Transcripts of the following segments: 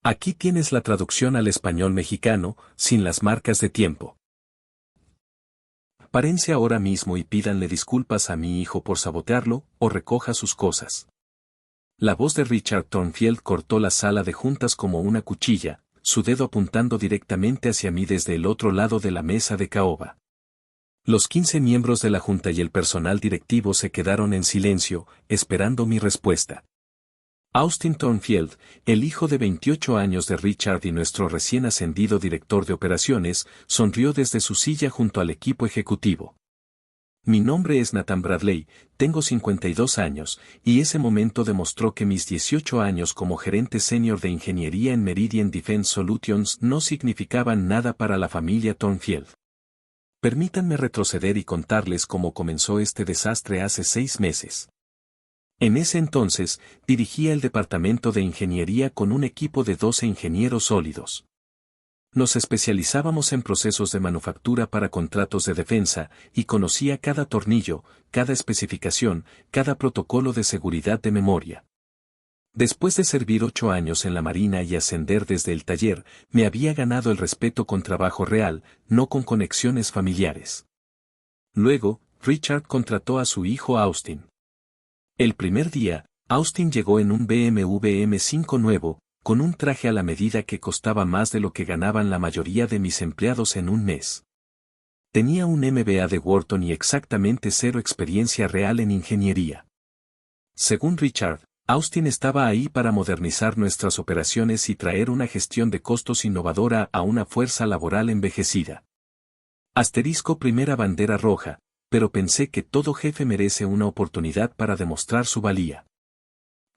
Aquí tienes la traducción al español mexicano, sin las marcas de tiempo. Párense ahora mismo y pídanle disculpas a mi hijo por sabotearlo, o recoja sus cosas. La voz de Richard Thornfield cortó la sala de juntas como una cuchilla, su dedo apuntando directamente hacia mí desde el otro lado de la mesa de caoba. Los 15 miembros de la junta y el personal directivo se quedaron en silencio, esperando mi respuesta. Austin Thornfield, el hijo de 28 años de Richard y nuestro recién ascendido director de operaciones, sonrió desde su silla junto al equipo ejecutivo. Mi nombre es Nathan Bradley, tengo 52 años, y ese momento demostró que mis 18 años como gerente senior de ingeniería en Meridian Defense Solutions no significaban nada para la familia Thornfield. Permítanme retroceder y contarles cómo comenzó este desastre hace 6 meses. En ese entonces, dirigía el departamento de ingeniería con un equipo de 12 ingenieros sólidos. Nos especializábamos en procesos de manufactura para contratos de defensa, y conocía cada tornillo, cada especificación, cada protocolo de seguridad de memoria. Después de servir 8 años en la Marina y ascender desde el taller, me había ganado el respeto con trabajo real, no con conexiones familiares. Luego, Richard contrató a su hijo Austin. El primer día, Austin llegó en un BMW M5 nuevo, con un traje a la medida que costaba más de lo que ganaban la mayoría de mis empleados en un mes. Tenía un MBA de Wharton y exactamente 0 experiencia real en ingeniería. Según Richard, Austin estaba ahí para modernizar nuestras operaciones y traer una gestión de costos innovadora a una fuerza laboral envejecida. Asterisco primera bandera roja, pero pensé que todo jefe merece una oportunidad para demostrar su valía.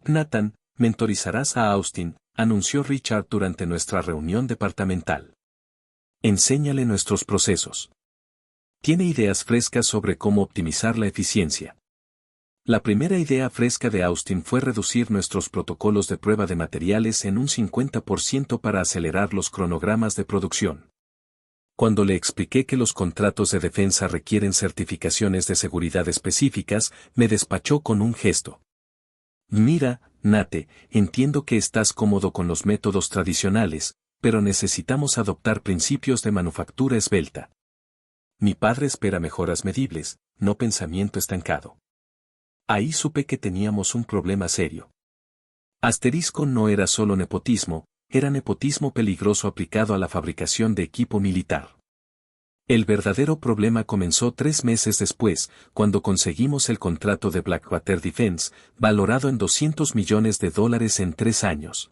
Nathan, mentorizarás a Austin, anunció Richard durante nuestra reunión departamental. Enséñale nuestros procesos. Tiene ideas frescas sobre cómo optimizar la eficiencia. La primera idea fresca de Austin fue reducir nuestros protocolos de prueba de materiales en un 50% para acelerar los cronogramas de producción. Cuando le expliqué que los contratos de defensa requieren certificaciones de seguridad específicas, me despachó con un gesto. Mira, Nate, entiendo que estás cómodo con los métodos tradicionales, pero necesitamos adoptar principios de manufactura esbelta. Mi padre espera mejoras medibles, no pensamiento estancado. Ahí supe que teníamos un problema serio. Asterisco no era solo nepotismo, era nepotismo peligroso aplicado a la fabricación de equipo militar. El verdadero problema comenzó 3 meses después, cuando conseguimos el contrato de Blackwater Defense, valorado en $200 millones en 3 años.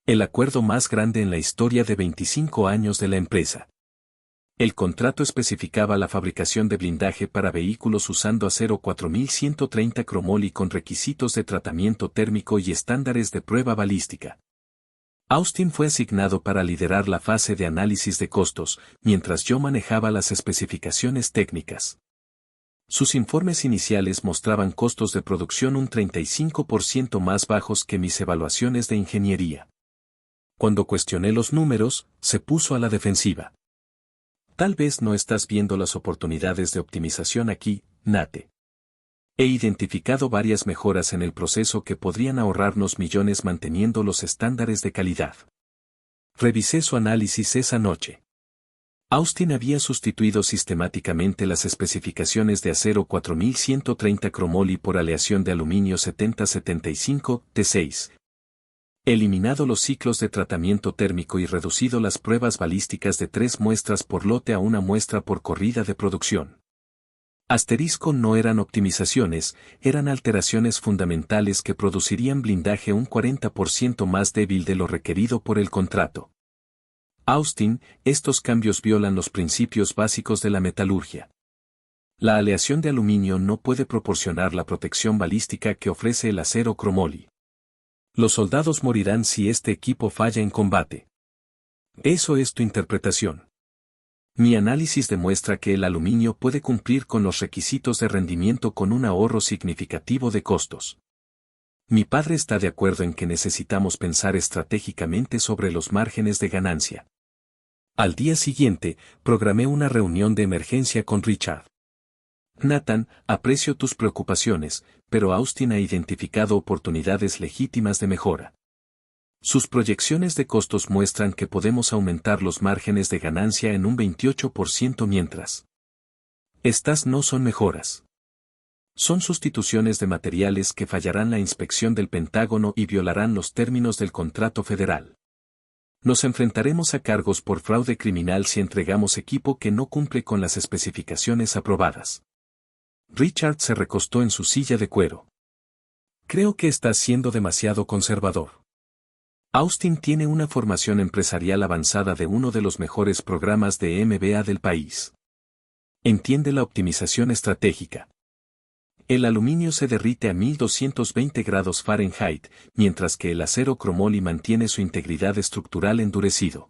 El acuerdo más grande en la historia de 25 años de la empresa. El contrato especificaba la fabricación de blindaje para vehículos usando acero 4130 cromoli con requisitos de tratamiento térmico y estándares de prueba balística. Austin fue asignado para liderar la fase de análisis de costos, mientras yo manejaba las especificaciones técnicas. Sus informes iniciales mostraban costos de producción un 35% más bajos que mis evaluaciones de ingeniería. Cuando cuestioné los números, se puso a la defensiva. Tal vez no estás viendo las oportunidades de optimización aquí, Nate. He identificado varias mejoras en el proceso que podrían ahorrarnos millones manteniendo los estándares de calidad. Revisé su análisis esa noche. Austin había sustituido sistemáticamente las especificaciones de acero 4130 cromoli por aleación de aluminio 7075 T6. Eliminado los ciclos de tratamiento térmico y reducido las pruebas balísticas de 3 muestras por lote a 1 muestra por corrida de producción. Asterisco no eran optimizaciones, eran alteraciones fundamentales que producirían blindaje un 40% más débil de lo requerido por el contrato. Austin, estos cambios violan los principios básicos de la metalurgia. La aleación de aluminio no puede proporcionar la protección balística que ofrece el acero cromoli. Los soldados morirán si este equipo falla en combate. Eso es tu interpretación. Mi análisis demuestra que el aluminio puede cumplir con los requisitos de rendimiento con un ahorro significativo de costos. Mi padre está de acuerdo en que necesitamos pensar estratégicamente sobre los márgenes de ganancia. Al día siguiente, programé una reunión de emergencia con Richard. Nathan, aprecio tus preocupaciones, pero Austin ha identificado oportunidades legítimas de mejora. Sus proyecciones de costos muestran que podemos aumentar los márgenes de ganancia en un 28% mientras estas no son mejoras. Son sustituciones de materiales que fallarán la inspección del Pentágono y violarán los términos del contrato federal. Nos enfrentaremos a cargos por fraude criminal si entregamos equipo que no cumple con las especificaciones aprobadas. Richard se recostó en su silla de cuero. Creo que estás siendo demasiado conservador. Austin tiene una formación empresarial avanzada de uno de los mejores programas de MBA del país. Entiende la optimización estratégica. El aluminio se derrite a 1220 grados Fahrenheit, mientras que el acero cromoly mantiene su integridad estructural endurecido.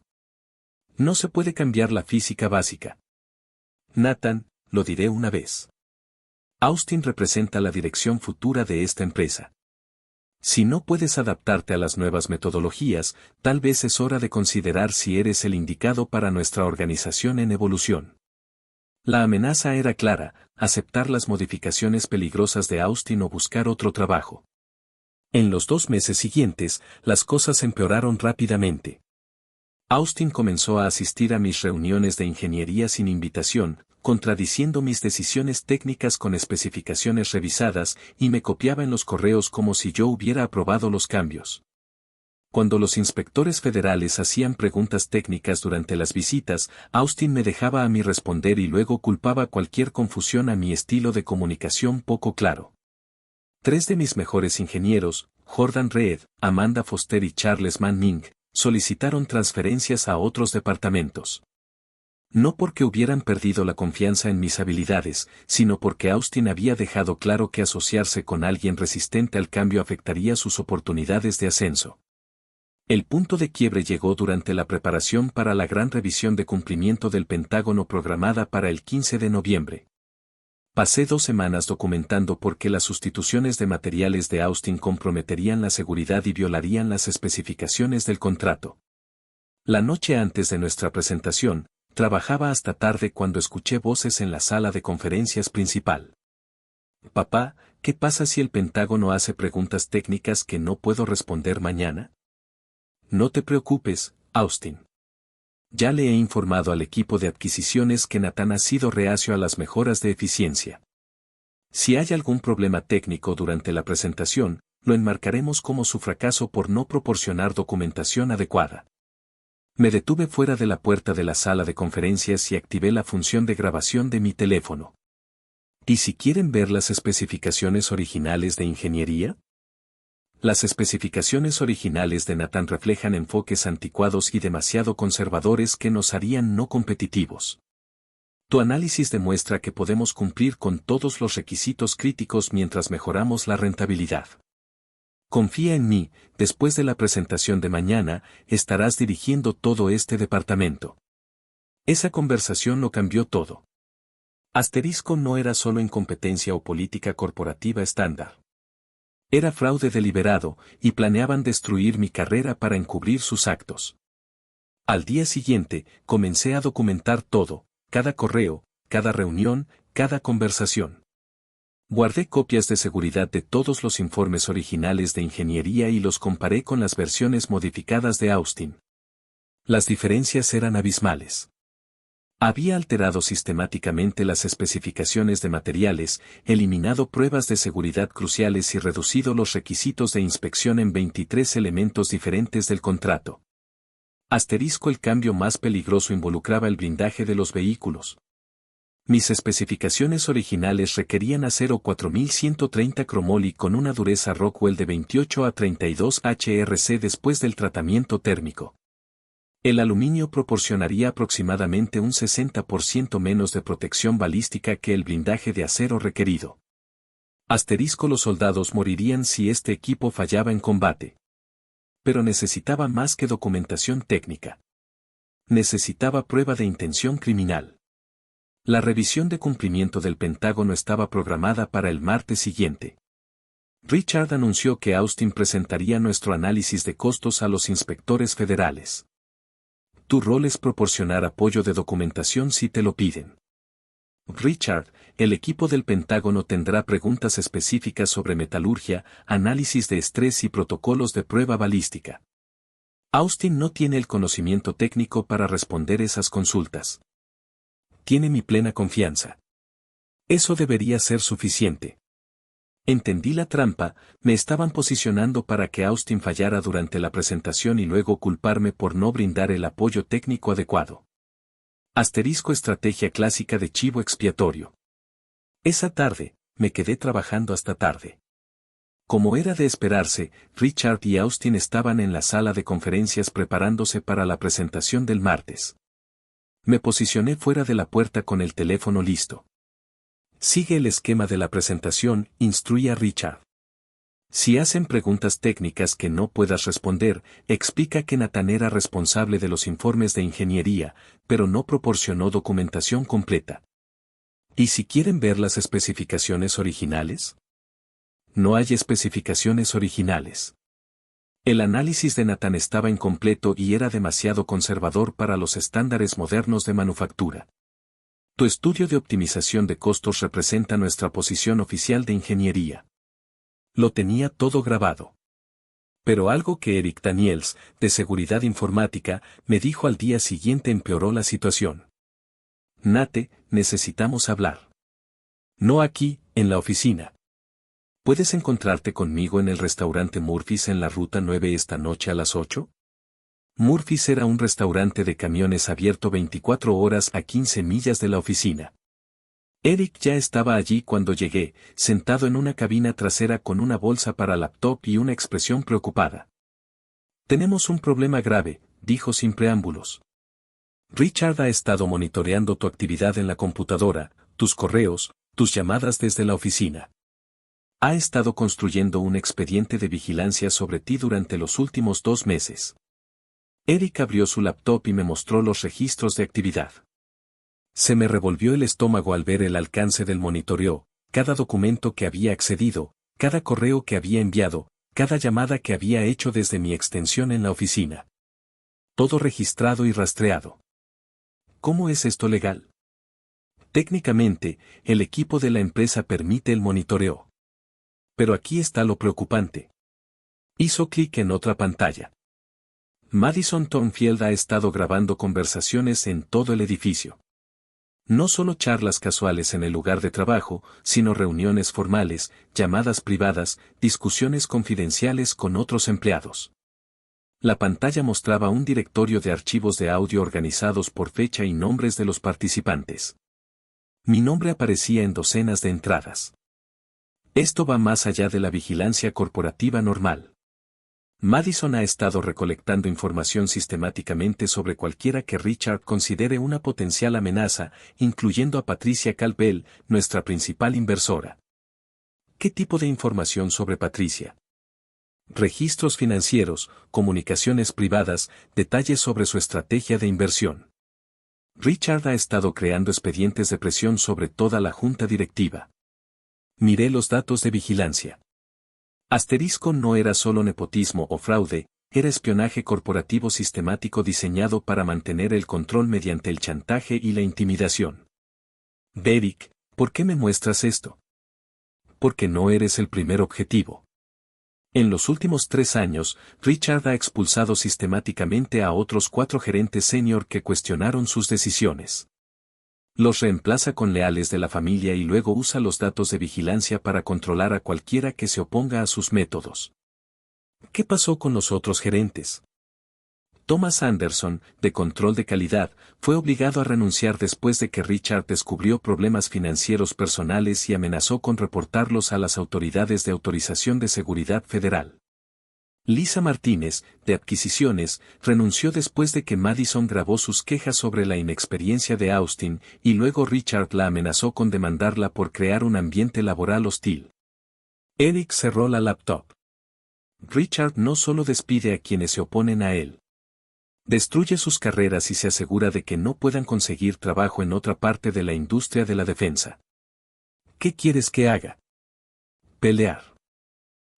No se puede cambiar la física básica. Nathan, lo diré una vez. Austin representa la dirección futura de esta empresa. Si no puedes adaptarte a las nuevas metodologías, tal vez es hora de considerar si eres el indicado para nuestra organización en evolución. La amenaza era clara: aceptar las modificaciones peligrosas de Austin o buscar otro trabajo. En los 2 meses siguientes, las cosas empeoraron rápidamente. Austin comenzó a asistir a mis reuniones de ingeniería sin invitación, contradiciendo mis decisiones técnicas con especificaciones revisadas, y me copiaba en los correos como si yo hubiera aprobado los cambios. Cuando los inspectores federales hacían preguntas técnicas durante las visitas, Austin me dejaba a mí responder y luego culpaba cualquier confusión a mi estilo de comunicación poco claro. 3 de mis mejores ingenieros, Jordan Reed, Amanda Foster y Charles Manning, solicitaron transferencias a otros departamentos. No porque hubieran perdido la confianza en mis habilidades, sino porque Austin había dejado claro que asociarse con alguien resistente al cambio afectaría sus oportunidades de ascenso. El punto de quiebre llegó durante la preparación para la gran revisión de cumplimiento del Pentágono programada para el 15 de noviembre. Pasé 2 semanas documentando por qué las sustituciones de materiales de Austin comprometerían la seguridad y violarían las especificaciones del contrato. La noche antes de nuestra presentación, trabajaba hasta tarde cuando escuché voces en la sala de conferencias principal. Papá, ¿qué pasa si el Pentágono hace preguntas técnicas que no puedo responder mañana? No te preocupes, Austin. Ya le he informado al equipo de adquisiciones que Nathan ha sido reacio a las mejoras de eficiencia. Si hay algún problema técnico durante la presentación, lo enmarcaremos como su fracaso por no proporcionar documentación adecuada. Me detuve fuera de la puerta de la sala de conferencias y activé la función de grabación de mi teléfono. ¿Y si quieren ver las especificaciones originales de ingeniería? Las especificaciones originales de Nathan reflejan enfoques anticuados y demasiado conservadores que nos harían no competitivos. Tu análisis demuestra que podemos cumplir con todos los requisitos críticos mientras mejoramos la rentabilidad. Confía en mí, después de la presentación de mañana, estarás dirigiendo todo este departamento. Esa conversación lo cambió todo. Asterisco no era solo incompetencia o política corporativa estándar. Era fraude deliberado, y planeaban destruir mi carrera para encubrir sus actos. Al día siguiente, comencé a documentar todo, cada correo, cada reunión, cada conversación. Guardé copias de seguridad de todos los informes originales de ingeniería y los comparé con las versiones modificadas de Austin. Las diferencias eran abismales. Había alterado sistemáticamente las especificaciones de materiales, eliminado pruebas de seguridad cruciales y reducido los requisitos de inspección en 23 elementos diferentes del contrato. Asterisco: el cambio más peligroso involucraba el blindaje de los vehículos. Mis especificaciones originales requerían acero 4130 cromoly con una dureza Rockwell de 28 a 32 HRC después del tratamiento térmico. El aluminio proporcionaría aproximadamente un 60% menos de protección balística que el blindaje de acero requerido. Asterisco: los soldados morirían si este equipo fallaba en combate. Pero necesitaba más que documentación técnica. Necesitaba prueba de intención criminal. La revisión de cumplimiento del Pentágono estaba programada para el martes siguiente. Richard anunció que Austin presentaría nuestro análisis de costos a los inspectores federales. Tu rol es proporcionar apoyo de documentación si te lo piden. Richard, el equipo del Pentágono tendrá preguntas específicas sobre metalurgia, análisis de estrés y protocolos de prueba balística. Austin no tiene el conocimiento técnico para responder esas consultas. Tiene mi plena confianza. Eso debería ser suficiente. Entendí la trampa, me estaban posicionando para que Austin fallara durante la presentación y luego culparme por no brindar el apoyo técnico adecuado. Asterisco estrategia clásica de chivo expiatorio. Esa tarde, me quedé trabajando hasta tarde. Como era de esperarse, Richard y Austin estaban en la sala de conferencias preparándose para la presentación del martes. Me posicioné fuera de la puerta con el teléfono listo. Sigue el esquema de la presentación, instruí a Richard. Si hacen preguntas técnicas que no puedas responder, explica que Nathan era responsable de los informes de ingeniería, pero no proporcionó documentación completa. ¿Y si quieren ver las especificaciones originales? No hay especificaciones originales. El análisis de Nathan estaba incompleto y era demasiado conservador para los estándares modernos de manufactura. Tu estudio de optimización de costos representa nuestra posición oficial de ingeniería. Lo tenía todo grabado. Pero algo que Eric Daniels, de Seguridad Informática, me dijo al día siguiente empeoró la situación. Nate, necesitamos hablar. No aquí, en la oficina. ¿Puedes encontrarte conmigo en el restaurante Murphy's en la Ruta 9 esta noche a las 8? Murphy's era un restaurante de camiones abierto 24 horas a 15 millas de la oficina. Eric ya estaba allí cuando llegué, sentado en una cabina trasera con una bolsa para laptop y una expresión preocupada. Tenemos un problema grave, dijo sin preámbulos. Richard ha estado monitoreando tu actividad en la computadora, tus correos, tus llamadas desde la oficina. Ha estado construyendo un expediente de vigilancia sobre ti durante los últimos 2 meses. Eric abrió su laptop y me mostró los registros de actividad. Se me revolvió el estómago al ver el alcance del monitoreo, cada documento que había accedido, cada correo que había enviado, cada llamada que había hecho desde mi extensión en la oficina. Todo registrado y rastreado. ¿Cómo es esto legal? Técnicamente, el equipo de la empresa permite el monitoreo. Pero aquí está lo preocupante. Hizo clic en otra pantalla. Madison Thornfield ha estado grabando conversaciones en todo el edificio. No solo charlas casuales en el lugar de trabajo, sino reuniones formales, llamadas privadas, discusiones confidenciales con otros empleados. La pantalla mostraba un directorio de archivos de audio organizados por fecha y nombres de los participantes. Mi nombre aparecía en docenas de entradas. Esto va más allá de la vigilancia corporativa normal. Madison ha estado recolectando información sistemáticamente sobre cualquiera que Richard considere una potencial amenaza, incluyendo a Patricia Calbell, nuestra principal inversora. ¿Qué tipo de información sobre Patricia? Registros financieros, comunicaciones privadas, detalles sobre su estrategia de inversión. Richard ha estado creando expedientes de presión sobre toda la junta directiva. Miré los datos de vigilancia. Asterisco no era solo nepotismo o fraude, era espionaje corporativo sistemático diseñado para mantener el control mediante el chantaje y la intimidación. Eric, ¿por qué me muestras esto? Porque no eres el primer objetivo. En los últimos 3 años, Richard ha expulsado sistemáticamente a otros 4 gerentes senior que cuestionaron sus decisiones. Los reemplaza con leales de la familia y luego usa los datos de vigilancia para controlar a cualquiera que se oponga a sus métodos. ¿Qué pasó con los otros gerentes? Thomas Anderson, de control de calidad, fue obligado a renunciar después de que Richard descubrió problemas financieros personales y amenazó con reportarlos a las autoridades de autorización de seguridad federal. Lisa Martínez, de adquisiciones, renunció después de que Madison grabó sus quejas sobre la inexperiencia de Austin, y luego Richard la amenazó con demandarla por crear un ambiente laboral hostil. Eric cerró la laptop. Richard no solo despide a quienes se oponen a él. Destruye sus carreras y se asegura de que no puedan conseguir trabajo en otra parte de la industria de la defensa. ¿Qué quieres que haga? Pelear.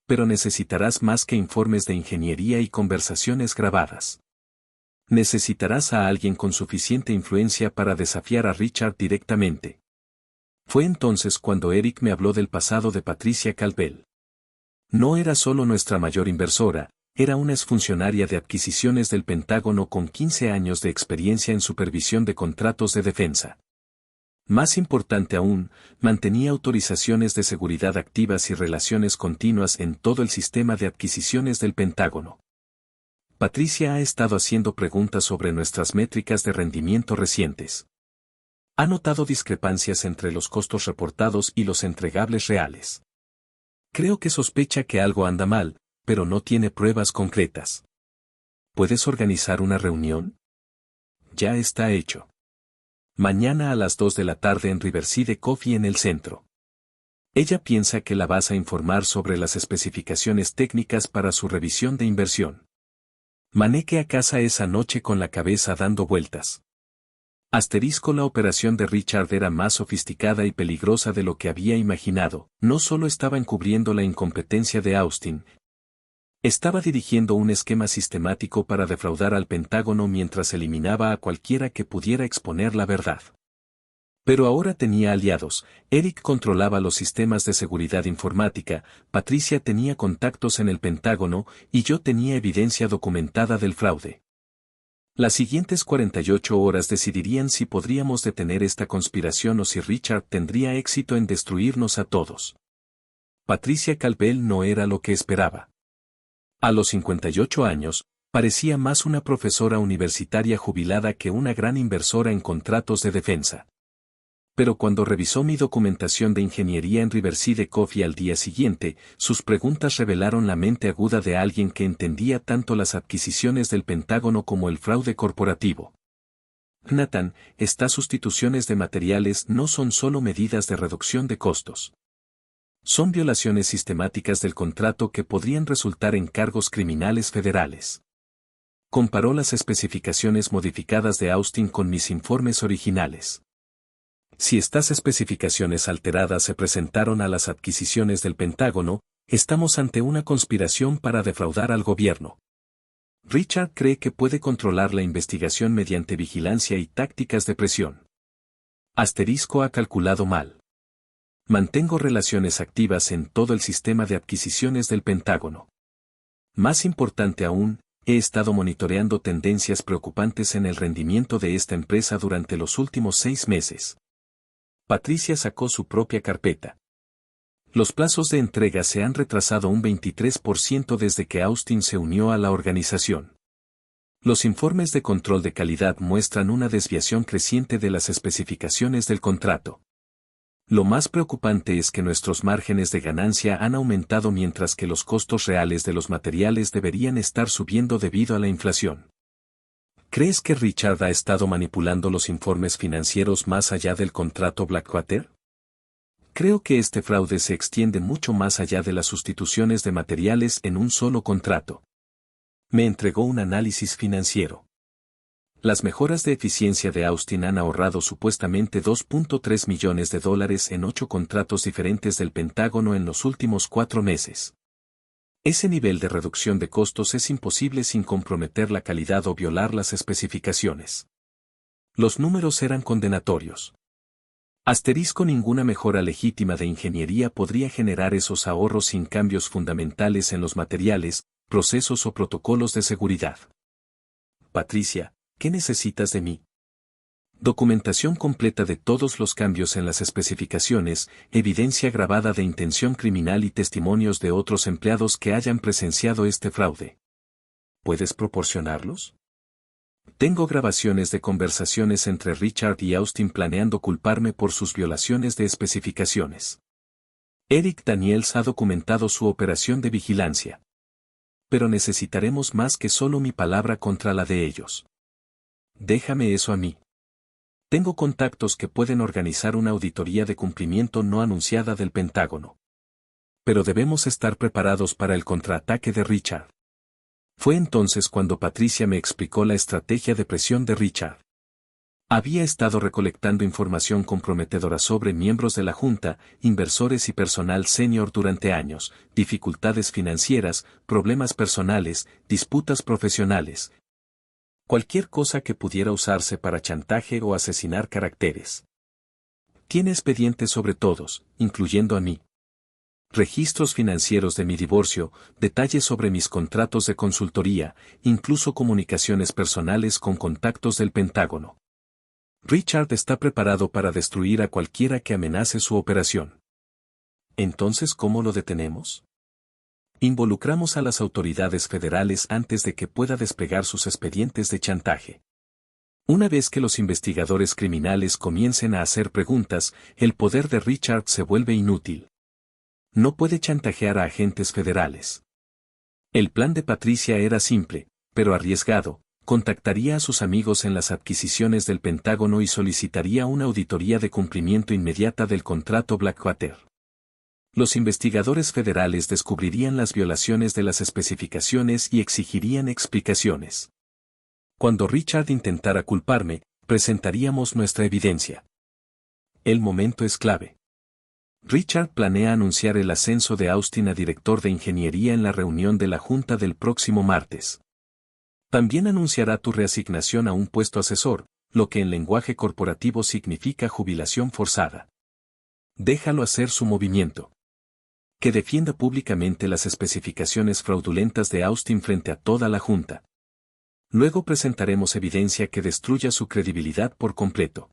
Pero necesitarás más que informes de ingeniería y conversaciones grabadas. Necesitarás a alguien con suficiente influencia para desafiar a Richard directamente. Fue entonces cuando Eric me habló del pasado de Patricia Calbell. No era solo nuestra mayor inversora, era una exfuncionaria de adquisiciones del Pentágono con 15 años de experiencia en supervisión de contratos de defensa. Más importante aún, mantenía autorizaciones de seguridad activas y relaciones continuas en todo el sistema de adquisiciones del Pentágono. Patricia ha estado haciendo preguntas sobre nuestras métricas de rendimiento recientes. Ha notado discrepancias entre los costos reportados y los entregables reales. Creo que sospecha que algo anda mal, pero no tiene pruebas concretas. ¿Puedes organizar una reunión? Ya está hecho. Mañana a las 2 de la tarde en Riverside Coffee en el centro. Ella piensa que la vas a informar sobre las especificaciones técnicas para su revisión de inversión. Maneque a casa esa noche con la cabeza dando vueltas. La operación de Richard era más sofisticada y peligrosa de lo que había imaginado. No solo estaba encubriendo la incompetencia de Austin, estaba dirigiendo un esquema sistemático para defraudar al Pentágono mientras eliminaba a cualquiera que pudiera exponer la verdad. Pero ahora tenía aliados. Eric controlaba los sistemas de seguridad informática, Patricia tenía contactos en el Pentágono, y yo tenía evidencia documentada del fraude. Las siguientes 48 horas decidirían si podríamos detener esta conspiración o si Richard tendría éxito en destruirnos a todos. Patricia Calvel no era lo que esperaba. A los 58 años, parecía más una profesora universitaria jubilada que una gran inversora en contratos de defensa. Pero cuando revisó mi documentación de ingeniería en Riverside Coffee al día siguiente, sus preguntas revelaron la mente aguda de alguien que entendía tanto las adquisiciones del Pentágono como el fraude corporativo. Nathan, estas sustituciones de materiales no son solo medidas de reducción de costos. Son violaciones sistemáticas del contrato que podrían resultar en cargos criminales federales. Comparó las especificaciones modificadas de Austin con mis informes originales. Si estas especificaciones alteradas se presentaron a las adquisiciones del Pentágono, estamos ante una conspiración para defraudar al gobierno. Richard cree que puede controlar la investigación mediante vigilancia y tácticas de presión. Ha calculado mal. Mantengo relaciones activas en todo el sistema de adquisiciones del Pentágono. Más importante aún, he estado monitoreando tendencias preocupantes en el rendimiento de esta empresa durante los últimos 6 meses. Patricia sacó su propia carpeta. Los plazos de entrega se han retrasado un 23% desde que Austin se unió a la organización. Los informes de control de calidad muestran una desviación creciente de las especificaciones del contrato. Lo más preocupante es que nuestros márgenes de ganancia han aumentado mientras que los costos reales de los materiales deberían estar subiendo debido a la inflación. ¿Crees que Richard ha estado manipulando los informes financieros más allá del contrato Blackwater? Creo que este fraude se extiende mucho más allá de las sustituciones de materiales en un solo contrato. Me entregó un análisis financiero. Las mejoras de eficiencia de Austin han ahorrado supuestamente $2.3 millones en 8 contratos diferentes del Pentágono en los últimos 4 meses. Ese nivel de reducción de costos es imposible sin comprometer la calidad o violar las especificaciones. Los números eran condenatorios. Ninguna mejora legítima de ingeniería podría generar esos ahorros sin cambios fundamentales en los materiales, procesos o protocolos de seguridad. Patricia, ¿qué necesitas de mí? Documentación completa de todos los cambios en las especificaciones, evidencia grabada de intención criminal y testimonios de otros empleados que hayan presenciado este fraude. ¿Puedes proporcionarlos? Tengo grabaciones de conversaciones entre Richard y Austin planeando culparme por sus violaciones de especificaciones. Eric Daniels ha documentado su operación de vigilancia. Pero necesitaremos más que solo mi palabra contra la de ellos. Déjame eso a mí. Tengo contactos que pueden organizar una auditoría de cumplimiento no anunciada del Pentágono. Pero debemos estar preparados para el contraataque de Richard. Fue entonces cuando Patricia me explicó la estrategia de presión de Richard. Había estado recolectando información comprometedora sobre miembros de la Junta, inversores y personal senior durante años, dificultades financieras, problemas personales, disputas profesionales. Cualquier cosa que pudiera usarse para chantaje o asesinar caracteres. Tiene expedientes sobre todos, incluyendo a mí. Registros financieros de mi divorcio, detalles sobre mis contratos de consultoría, incluso comunicaciones personales con contactos del Pentágono. Richard está preparado para destruir a cualquiera que amenace su operación. Entonces, ¿cómo lo detenemos? Involucramos a las autoridades federales antes de que pueda desplegar sus expedientes de chantaje. Una vez que los investigadores criminales comiencen a hacer preguntas, el poder de Richard se vuelve inútil. No puede chantajear a agentes federales. El plan de Patricia era simple, pero arriesgado. Contactaría a sus amigos en las adquisiciones del Pentágono y solicitaría una auditoría de cumplimiento inmediata del contrato Blackwater. Los investigadores federales descubrirían las violaciones de las especificaciones y exigirían explicaciones. Cuando Richard intentara culparme, presentaríamos nuestra evidencia. El momento es clave. Richard planea anunciar el ascenso de Austin a director de ingeniería en la reunión de la Junta del próximo martes. También anunciará tu reasignación a un puesto asesor, lo que en lenguaje corporativo significa jubilación forzada. Déjalo hacer su movimiento. Que defienda públicamente las especificaciones fraudulentas de Austin frente a toda la Junta. Luego presentaremos evidencia que destruya su credibilidad por completo.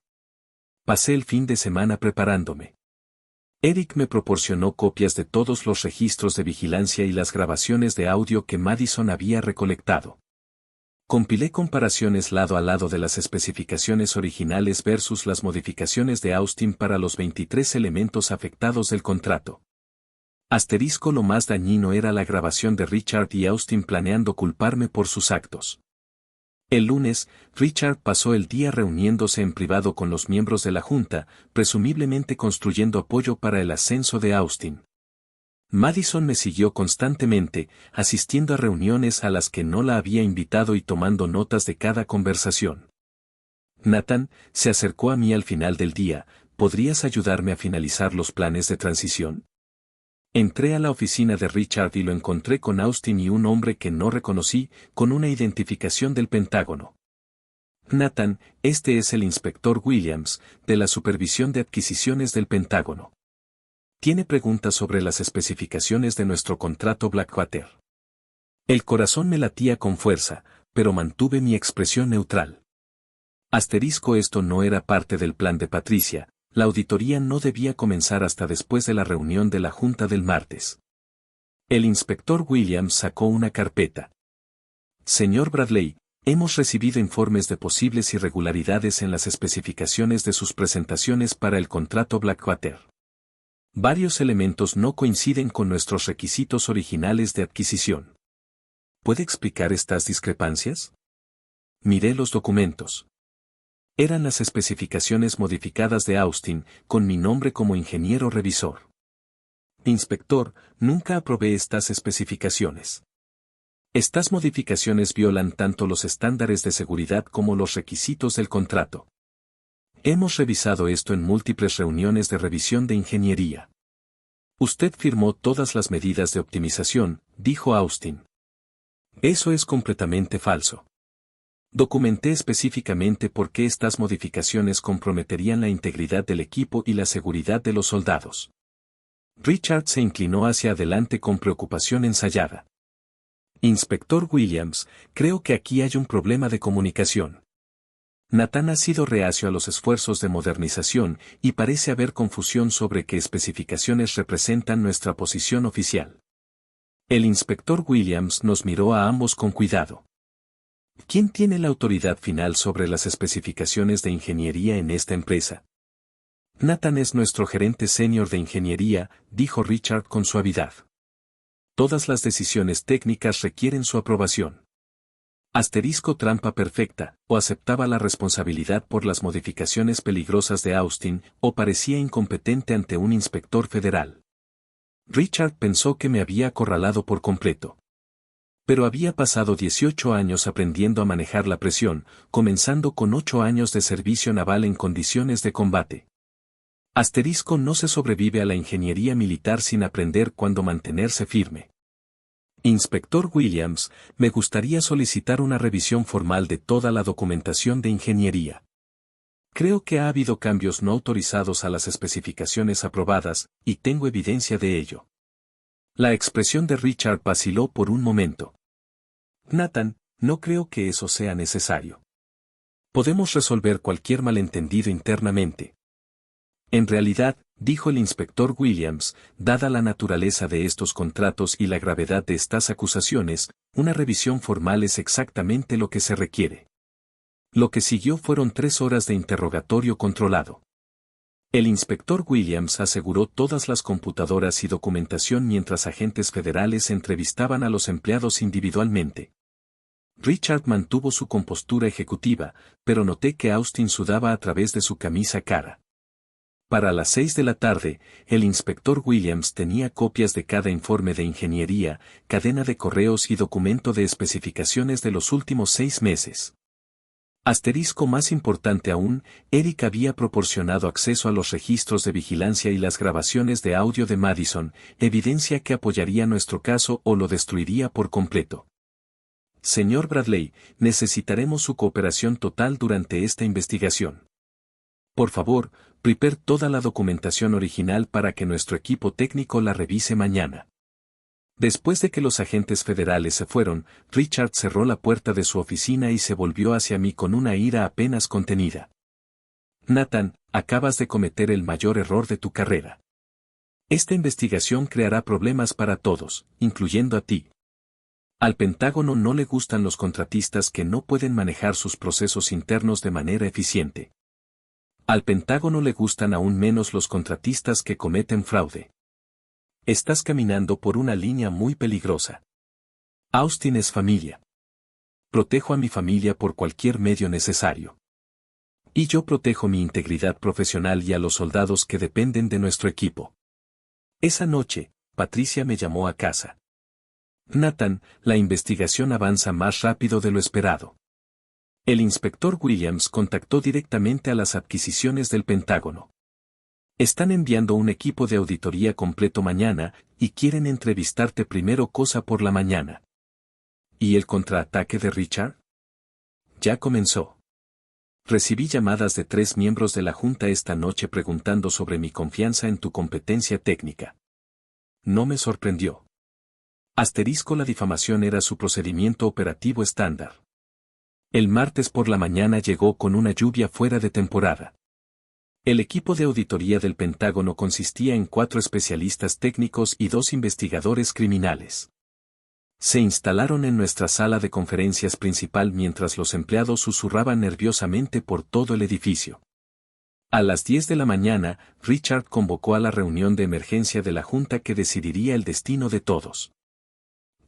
Pasé el fin de semana preparándome. Eric me proporcionó copias de todos los registros de vigilancia y las grabaciones de audio que Madison había recolectado. Compilé comparaciones lado a lado de las especificaciones originales versus las modificaciones de Austin para los 23 elementos afectados del contrato. Asterisco: lo más dañino era la grabación de Richard y Austin planeando culparme por sus actos. El lunes, Richard pasó el día reuniéndose en privado con los miembros de la Junta, presumiblemente construyendo apoyo para el ascenso de Austin. Madison me siguió constantemente, asistiendo a reuniones a las que no la había invitado y tomando notas de cada conversación. Nathan se acercó a mí al final del día. ¿Podrías ayudarme a finalizar los planes de transición? Entré a la oficina de Richard y lo encontré con Austin y un hombre que no reconocí, con una identificación del Pentágono. Nathan, este es el inspector Williams, de la Supervisión de Adquisiciones del Pentágono. Tiene preguntas sobre las especificaciones de nuestro contrato Blackwater. El corazón me latía con fuerza, pero mantuve mi expresión neutral. Asterisco: esto no era parte del plan de Patricia, la auditoría no debía comenzar hasta después de la reunión de la Junta del martes. El inspector Williams sacó una carpeta. Señor Bradley, hemos recibido informes de posibles irregularidades en las especificaciones de sus presentaciones para el contrato Blackwater. Varios elementos no coinciden con nuestros requisitos originales de adquisición. ¿Puede explicar estas discrepancias? Miré los documentos. Eran las especificaciones modificadas de Austin, con mi nombre como ingeniero revisor. Inspector, nunca aprobé estas especificaciones. Estas modificaciones violan tanto los estándares de seguridad como los requisitos del contrato. Hemos revisado esto en múltiples reuniones de revisión de ingeniería. Usted firmó todas las medidas de optimización, dijo Austin. Eso es completamente falso. Documenté específicamente por qué estas modificaciones comprometerían la integridad del equipo y la seguridad de los soldados. Richard se inclinó hacia adelante con preocupación ensayada. Inspector Williams, creo que aquí hay un problema de comunicación. Nathan ha sido reacio a los esfuerzos de modernización y parece haber confusión sobre qué especificaciones representan nuestra posición oficial. El inspector Williams nos miró a ambos con cuidado. ¿Quién tiene la autoridad final sobre las especificaciones de ingeniería en esta empresa? Nathan es nuestro gerente senior de ingeniería, dijo Richard con suavidad. Todas las decisiones técnicas requieren su aprobación. Asterisco: trampa perfecta, o aceptaba la responsabilidad por las modificaciones peligrosas de Austin, o parecía incompetente ante un inspector federal. Richard pensó que me había acorralado por completo. Pero había pasado 18 años aprendiendo a manejar la presión, comenzando con 8 años de servicio naval en condiciones de combate. Asterisco: no se sobrevive a la ingeniería militar sin aprender cuándo mantenerse firme. Inspector Williams, me gustaría solicitar una revisión formal de toda la documentación de ingeniería. Creo que ha habido cambios no autorizados a las especificaciones aprobadas, y tengo evidencia de ello. La expresión de Richard vaciló por un momento. Nathan, no creo que eso sea necesario. Podemos resolver cualquier malentendido internamente. En realidad, dijo el inspector Williams, dada la naturaleza de estos contratos y la gravedad de estas acusaciones, una revisión formal es exactamente lo que se requiere. Lo que siguió fueron 3 horas de interrogatorio controlado. El inspector Williams aseguró todas las computadoras y documentación mientras agentes federales entrevistaban a los empleados individualmente. Richard mantuvo su compostura ejecutiva, pero noté que Austin sudaba a través de su camisa cara. Para las 6 de la tarde, el inspector Williams tenía copias de cada informe de ingeniería, cadena de correos y documento de especificaciones de los últimos 6 meses. Asterisco más importante aún, Eric había proporcionado acceso a los registros de vigilancia y las grabaciones de audio de Madison, evidencia que apoyaría nuestro caso o lo destruiría por completo. Señor Bradley, necesitaremos su cooperación total durante esta investigación. Por favor, prepare toda la documentación original para que nuestro equipo técnico la revise mañana. Después de que los agentes federales se fueron, Richard cerró la puerta de su oficina y se volvió hacia mí con una ira apenas contenida. Nathan, acabas de cometer el mayor error de tu carrera. Esta investigación creará problemas para todos, incluyendo a ti. Al Pentágono no le gustan los contratistas que no pueden manejar sus procesos internos de manera eficiente. Al Pentágono le gustan aún menos los contratistas que cometen fraude. Estás caminando por una línea muy peligrosa. Austin es familia. Protejo a mi familia por cualquier medio necesario. Y yo protejo mi integridad profesional y a los soldados que dependen de nuestro equipo. Esa noche, Patricia me llamó a casa. Nathan, la investigación avanza más rápido de lo esperado. El inspector Williams contactó directamente a las adquisiciones del Pentágono. Están enviando un equipo de auditoría completo mañana, y quieren entrevistarte primero cosa por la mañana. ¿Y el contraataque de Richard? Ya comenzó. Recibí llamadas de 3 miembros de la Junta esta noche preguntando sobre mi confianza en tu competencia técnica. No me sorprendió. La difamación era su procedimiento operativo estándar. El martes por la mañana llegó con una lluvia fuera de temporada. El equipo de auditoría del Pentágono consistía en 4 especialistas técnicos y 2 investigadores criminales. Se instalaron en nuestra sala de conferencias principal mientras los empleados susurraban nerviosamente por todo el edificio. A las 10 de la mañana, Richard convocó a la reunión de emergencia de la Junta que decidiría el destino de todos.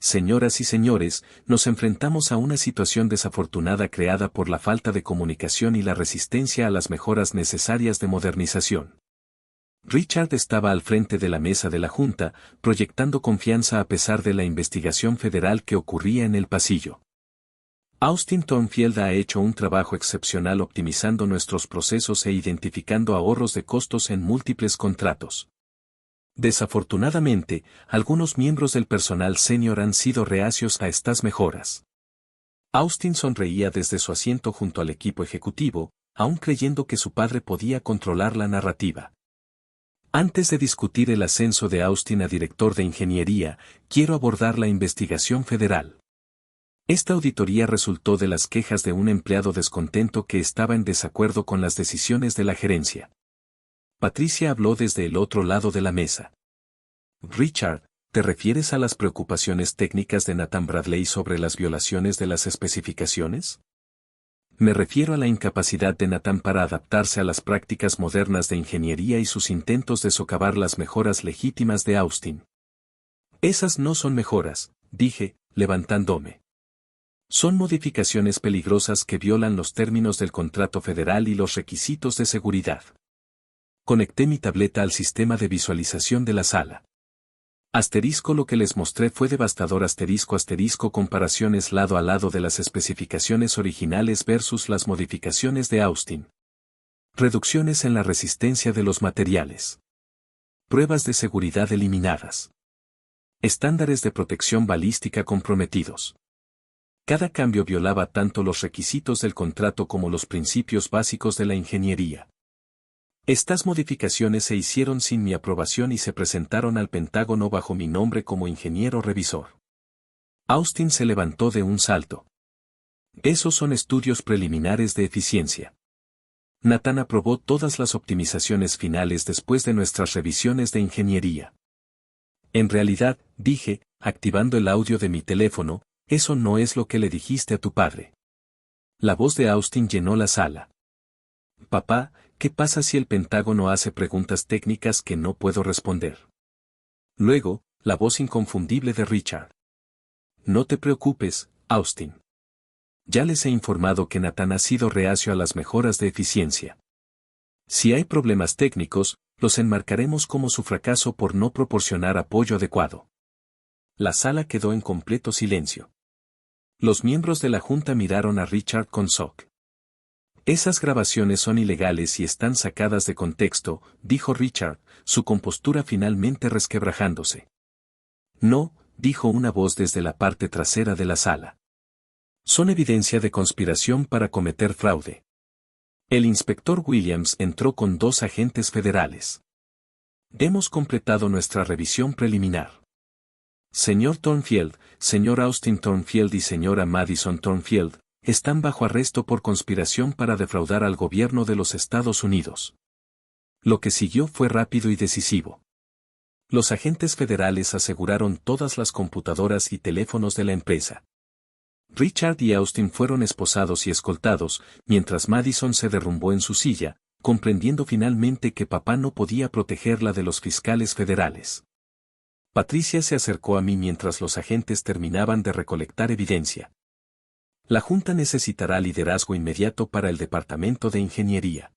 Señoras y señores, nos enfrentamos a una situación desafortunada creada por la falta de comunicación y la resistencia a las mejoras necesarias de modernización. Richard estaba al frente de la mesa de la Junta, proyectando confianza a pesar de la investigación federal que ocurría en el pasillo. Austin Thornfield ha hecho un trabajo excepcional optimizando nuestros procesos e identificando ahorros de costos en múltiples contratos. Desafortunadamente, algunos miembros del personal senior han sido reacios a estas mejoras. Austin sonreía desde su asiento junto al equipo ejecutivo, aún creyendo que su padre podía controlar la narrativa. Antes de discutir el ascenso de Austin a director de ingeniería, quiero abordar la investigación federal. Esta auditoría resultó de las quejas de un empleado descontento que estaba en desacuerdo con las decisiones de la gerencia. Patricia habló desde el otro lado de la mesa. Richard, ¿te refieres a las preocupaciones técnicas de Nathan Bradley sobre las violaciones de las especificaciones? Me refiero a la incapacidad de Nathan para adaptarse a las prácticas modernas de ingeniería y sus intentos de socavar las mejoras legítimas de Austin. Esas no son mejoras, dije, levantándome. Son modificaciones peligrosas que violan los términos del contrato federal y los requisitos de seguridad. Conecté mi tableta al sistema de visualización de la sala. Lo que les mostré fue devastador comparaciones lado a lado de las especificaciones originales versus las modificaciones de Austin. Reducciones en la resistencia de los materiales. Pruebas de seguridad eliminadas. Estándares de protección balística comprometidos. Cada cambio violaba tanto los requisitos del contrato como los principios básicos de la ingeniería. Estas modificaciones se hicieron sin mi aprobación y se presentaron al Pentágono bajo mi nombre como ingeniero revisor. Austin se levantó de un salto. Esos son estudios preliminares de eficiencia. Nathan aprobó todas las optimizaciones finales después de nuestras revisiones de ingeniería. En realidad, dije, activando el audio de mi teléfono, eso no es lo que le dijiste a tu padre. La voz de Austin llenó la sala. Papá, ¿qué pasa si el Pentágono hace preguntas técnicas que no puedo responder? Luego, la voz inconfundible de Richard. No te preocupes, Austin. Ya les he informado que Nathan ha sido reacio a las mejoras de eficiencia. Si hay problemas técnicos, los enmarcaremos como su fracaso por no proporcionar apoyo adecuado. La sala quedó en completo silencio. Los miembros de la junta miraron a Richard con shock. Esas grabaciones son ilegales y están sacadas de contexto, dijo Richard, su compostura finalmente resquebrajándose. No, dijo una voz desde la parte trasera de la sala. Son evidencia de conspiración para cometer fraude. El inspector Williams entró con 2 agentes federales. Hemos completado nuestra revisión preliminar. Señor Thornfield, señor Austin Thornfield y señora Madison Thornfield, están bajo arresto por conspiración para defraudar al gobierno de los Estados Unidos. Lo que siguió fue rápido y decisivo. Los agentes federales aseguraron todas las computadoras y teléfonos de la empresa. Richard y Austin fueron esposados y escoltados, mientras Madison se derrumbó en su silla, comprendiendo finalmente que papá no podía protegerla de los fiscales federales. Patricia se acercó a mí mientras los agentes terminaban de recolectar evidencia. La Junta necesitará liderazgo inmediato para el Departamento de Ingeniería.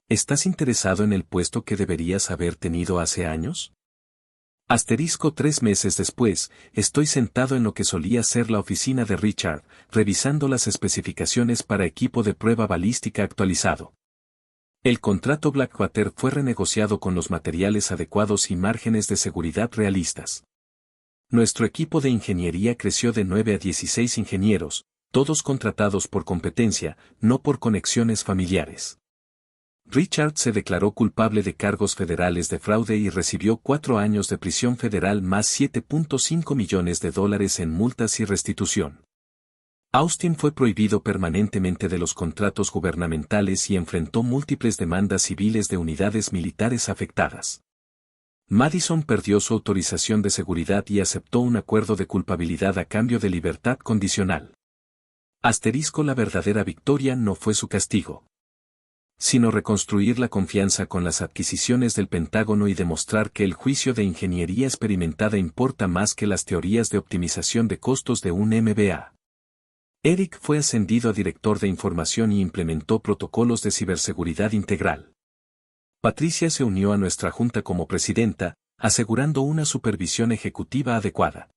¿Estás interesado en el puesto que deberías haber tenido hace años? Asterisco 3 meses después, estoy sentado en lo que solía ser la oficina de Richard, revisando las especificaciones para equipo de prueba balística actualizado. El contrato Blackwater fue renegociado con los materiales adecuados y márgenes de seguridad realistas. Nuestro equipo de ingeniería creció de 9 a 16 ingenieros, todos contratados por competencia, no por conexiones familiares. Richard se declaró culpable de cargos federales de fraude y recibió 4 años de prisión federal más $7.5 millones en multas y restitución. Austin fue prohibido permanentemente de los contratos gubernamentales y enfrentó múltiples demandas civiles de unidades militares afectadas. Madison perdió su autorización de seguridad y aceptó un acuerdo de culpabilidad a cambio de libertad condicional. La verdadera victoria no fue su castigo, sino reconstruir la confianza con las adquisiciones del Pentágono y demostrar que el juicio de ingeniería experimentada importa más que las teorías de optimización de costos de un MBA. Eric fue ascendido a director de información y implementó protocolos de ciberseguridad integral. Patricia se unió a nuestra junta como presidenta, asegurando una supervisión ejecutiva adecuada.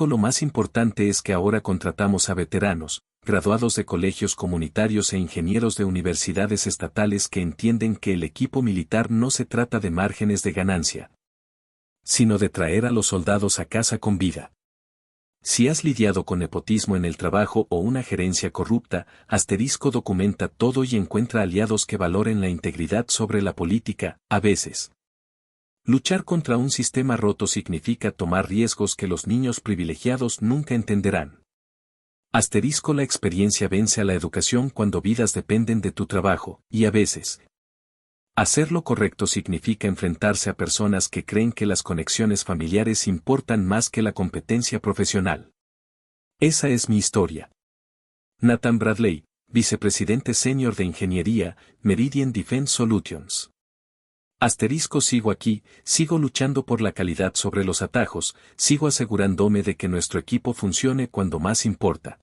Lo más importante es que ahora contratamos a veteranos, graduados de colegios comunitarios e ingenieros de universidades estatales que entienden que el equipo militar no se trata de márgenes de ganancia, sino de traer a los soldados a casa con vida. Si has lidiado con nepotismo en el trabajo o una gerencia corrupta, documenta todo y encuentra aliados que valoren la integridad sobre la política, a veces. Luchar contra un sistema roto significa tomar riesgos que los niños privilegiados nunca entenderán. La experiencia vence a la educación cuando vidas dependen de tu trabajo, y a veces. Hacer lo correcto significa enfrentarse a personas que creen que las conexiones familiares importan más que la competencia profesional. Esa es mi historia. Nathan Bradley, vicepresidente senior de Ingeniería, Meridian Defense Solutions. Sigo aquí, sigo luchando por la calidad sobre los atajos, sigo asegurándome de que nuestro equipo funcione cuando más importa.